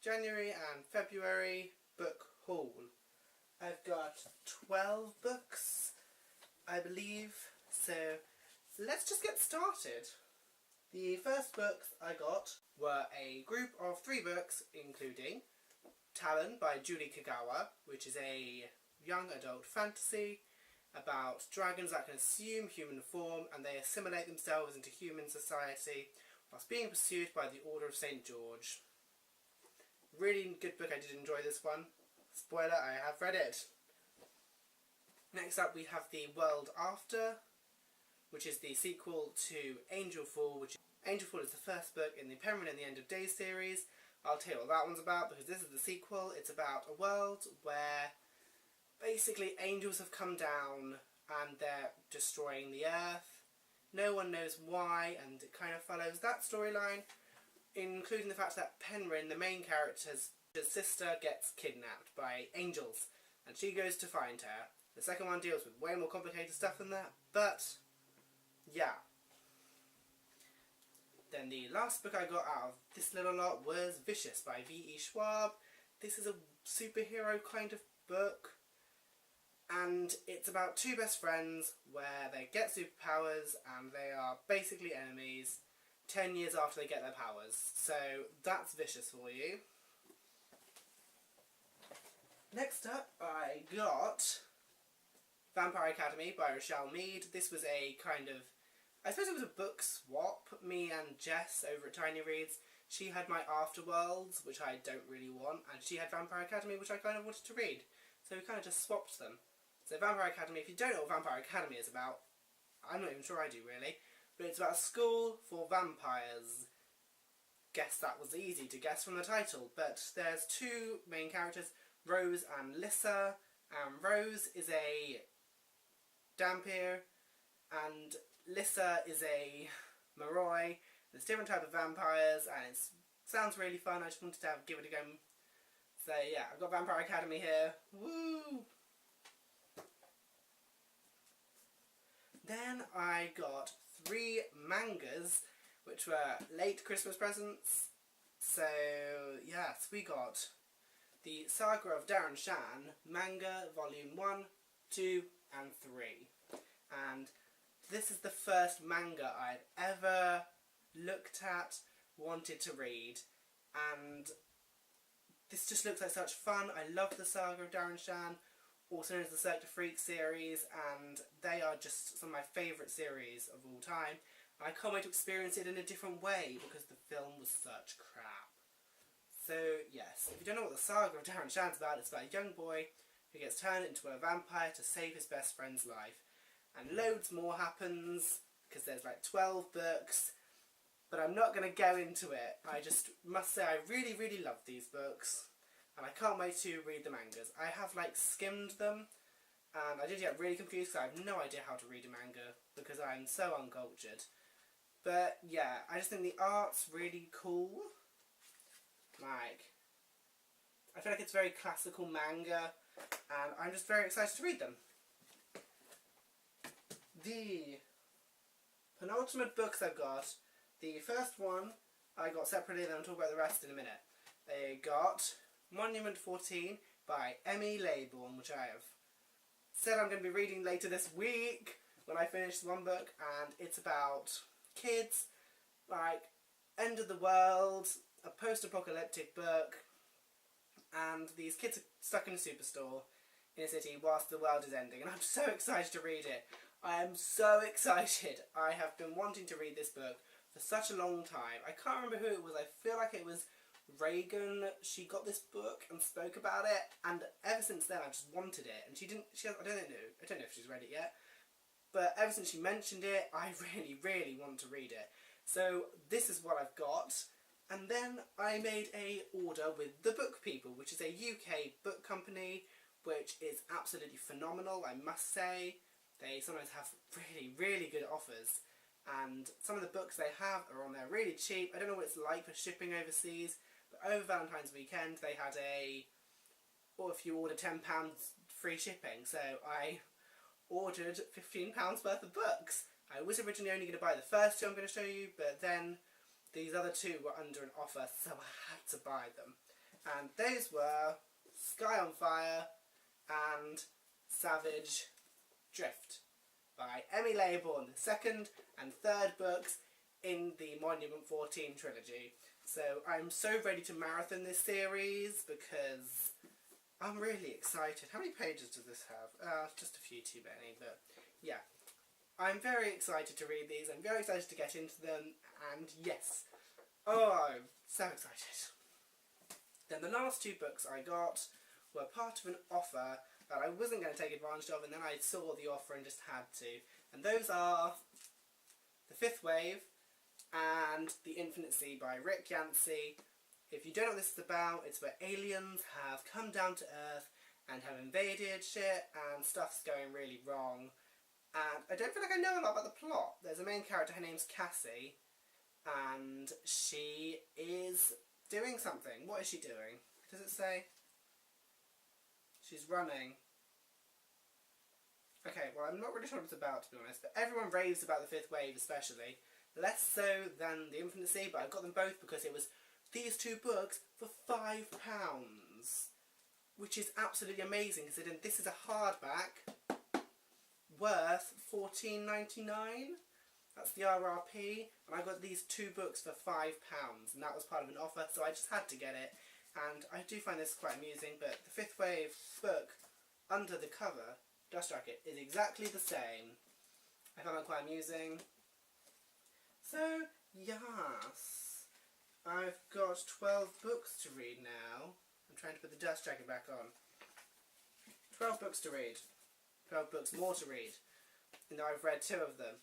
January and February book haul. I've got 12 books, I believe, so let's just get started. The first books I got were a group of 3 books, including Talon by Julie Kagawa, which is a young adult fantasy about dragons that can assume human form and they assimilate themselves into human society whilst being pursued by the Order of St. George. Really good book, I did enjoy this one. Spoiler, I have read it. Next up we have The World After, which is the sequel to Angel Fall. Angel Fall is the first book in the Permanent and the End of Days series. I'll tell you what that one's about because this is the sequel. It's about a world where basically angels have come down and they're destroying the earth. No one knows why, and it kind of follows that storyline, including the fact that Penryn, the main character's sister, gets kidnapped by angels and she goes to find her. The second one deals with way more complicated stuff than that, but yeah. Then the last book I got out of this little lot was Vicious by V.E. Schwab. This is a superhero kind of book, and it's about 2 best friends where they get superpowers and they are basically enemies 10 years after they get their powers. So that's Vicious for you. Next up I got Vampire Academy by Rochelle Mead. This was a kind of, I suppose it was a book swap. Me and Jess over at Tiny Reads, she had my Afterworlds, which I don't really want, and she had Vampire Academy, which I kind of wanted to read. So we kind of just swapped them. So Vampire Academy, if you don't know what Vampire Academy is about, I'm not even sure I do really, but it's about a school for vampires. Guess that was easy to guess from the title, but there's 2 main characters, Rose and Lissa, and Rose is a Dhampir, and Lissa is a Moroi. There's different type of vampires, and it sounds really fun. I just wanted to give it a go. So yeah, I've got Vampire Academy here. Woo! Then I got 3 mangas, which were late Christmas presents. So yes, we got the Saga of Darren Shan manga, volume 1, 2 and 3. And this is the first manga I'd ever looked at, wanted to read, and this just looks like such fun. I love the Saga of Darren Shan, also known as the Cirque du Freak series, and they are just some of my favourite series of all time. I can't wait to experience it in a different way because the film was such crap. So yes, if you don't know what the Saga of Darren Shan's about, it's about a young boy who gets turned into a vampire to save his best friend's life. And loads more happens, because there's like 12 books, but I'm not going to go into it. I just must say I really, really love these books, and I can't wait to read the mangas. I have like skimmed them, and I did get really confused because I have no idea how to read a manga, because I'm so uncultured. But yeah, I just think the art's really cool. Like, I feel like it's very classical manga, and I'm just very excited to read them. The penultimate books I've got, the first one I got separately, then I'll talk about the rest in a minute. I got Monument 14 by Emmy Laybourne, which I have said I'm going to be reading later this week when I finish one book, and it's about kids, like, end of the world, a post-apocalyptic book, and these kids are stuck in a superstore in a city whilst the world is ending, and I'm so excited to read it. I am so excited. I have been wanting to read this book for such a long time. I can't remember who it was. I feel like it was Reagan. She got this book and spoke about it, and ever since then I've just wanted it. And I don't know if she's read it yet, but ever since she mentioned it, I really, really want to read it. So this is what I've got. And then I made a order with The Book People, which is a UK book company, which is absolutely phenomenal, I must say. They sometimes have really, really good offers, and some of the books they have are on there really cheap. I don't know what it's like for shipping overseas, but over Valentine's weekend they had or if you order £10 free shipping, so I ordered £15 worth of books. I was originally only going to buy the first 2 I'm going to show you, but then these other 2 were under an offer, so I had to buy them. And those were Sky on Fire and Savage Drift by Emmy Laybourne, the second and third books in the Monument 14 trilogy. So I'm so ready to marathon this series because I'm really excited. How many pages does this have? Just a few too many, but yeah. I'm very excited to read these. I'm very excited to get into them, and yes. Oh, I'm so excited. Then the last two books I got were part of an offer that I wasn't going to take advantage of, and then I saw the offer and just had to. And those are The Fifth Wave and The Infinite Sea by Rick Yancey. If you don't know what this is about, it's where aliens have come down to Earth and have invaded shit and stuff's going really wrong. And I don't feel like I know a lot about the plot. There's a main character, her name's Cassie, and she is doing something. What is she doing? Does it say? She's running. Okay, well I'm not really sure what it's about, to be honest, but everyone raves about The Fifth Wave especially. Less so than The Infinite Sea, but I got them both because it was these two books for £5, which is absolutely amazing considering this is a hardback worth $14.99. That's the RRP, and I got these two books for £5, and that was part of an offer, so I just had to get it. And I do find this quite amusing, but the Fifth Wave book under the cover, dust jacket, is exactly the same. I found that quite amusing. So, yes, I've got 12 books to read now. I'm trying to put the dust jacket back on. 12 books to read. 12 books more to read. And I've read 2 of them.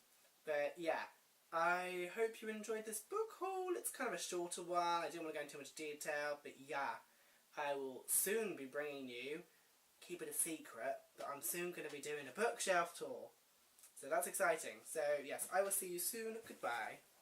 But yeah, I hope you enjoyed this book haul. It's kind of a shorter one. I didn't want to go into too much detail. But yeah, I will soon be bringing you, keep it a secret, but I'm soon going to be doing a bookshelf tour. So that's exciting. So yes, I will see you soon. Goodbye.